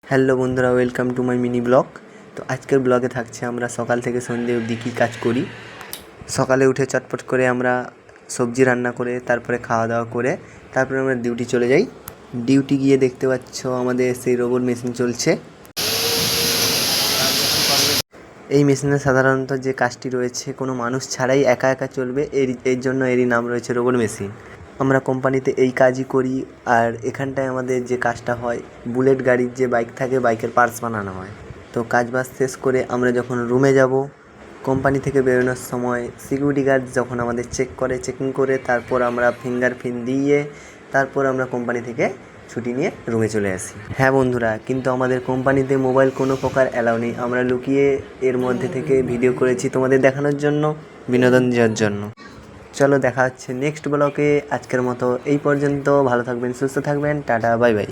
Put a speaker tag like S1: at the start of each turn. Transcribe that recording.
S1: Hello বন্ধুরা, welcome to my mini blog. তো আজকের ব্লগে থাকছে আমরা সকাল থেকে সন্ধ্যে অবধি কী কাজ করি। সকালে উঠে চটপট করে আমরা সবজি রান্না করে তারপরে খাওয়া দাওয়া করে তারপরে আমরা ডিউটি চলে যাই। ডিউটি গিয়ে দেখতে পাচ্ছ আমাদের সেই রোবট মেশিন চলছে। এই মেশিনে সাধারণত যে কাজটি রয়েছে কোনো মানুষ ছাড়াই একা একা চলবে, এর জন্য এরই নাম রয়েছে রোবট মেশিন। আমরা কোম্পানিতে এই কাজই করি। আর এখানটায় আমাদের যে কাজটা হয়, বুলেট গাড়ির যে বাইক থাকে, বাইকের পার্টস বানানো হয়। তো কাজ বাজ শেষ করে আমরা যখন রুমে যাব, কোম্পানি থেকে বেরোনোর সময় সিকিউরিটি গার্ড যখন আমাদের চেকিং করে তারপর আমরা ফিঙ্গারপ্রিন্ট দিয়ে তারপর আমরা কোম্পানি থেকে ছুটি নিয়ে রুমে চলে আসি। হ্যাঁ বন্ধুরা, কিন্তু আমাদের কোম্পানিতে মোবাইল কোনো প্রকার অ্যালাউ নেই। আমরা লুকিয়ে এর মধ্যে থেকে ভিডিও করেছি তোমাদের দেখানোর জন্য, বিনোদন দেওয়ার জন্য। চলো দেখা হচ্ছে নেক্সট ব্লগে। আজকের মতো এই পর্যন্ত। ভালো থাকবেন, সুস্থ থাকবেন, টাটা, বাই বাই।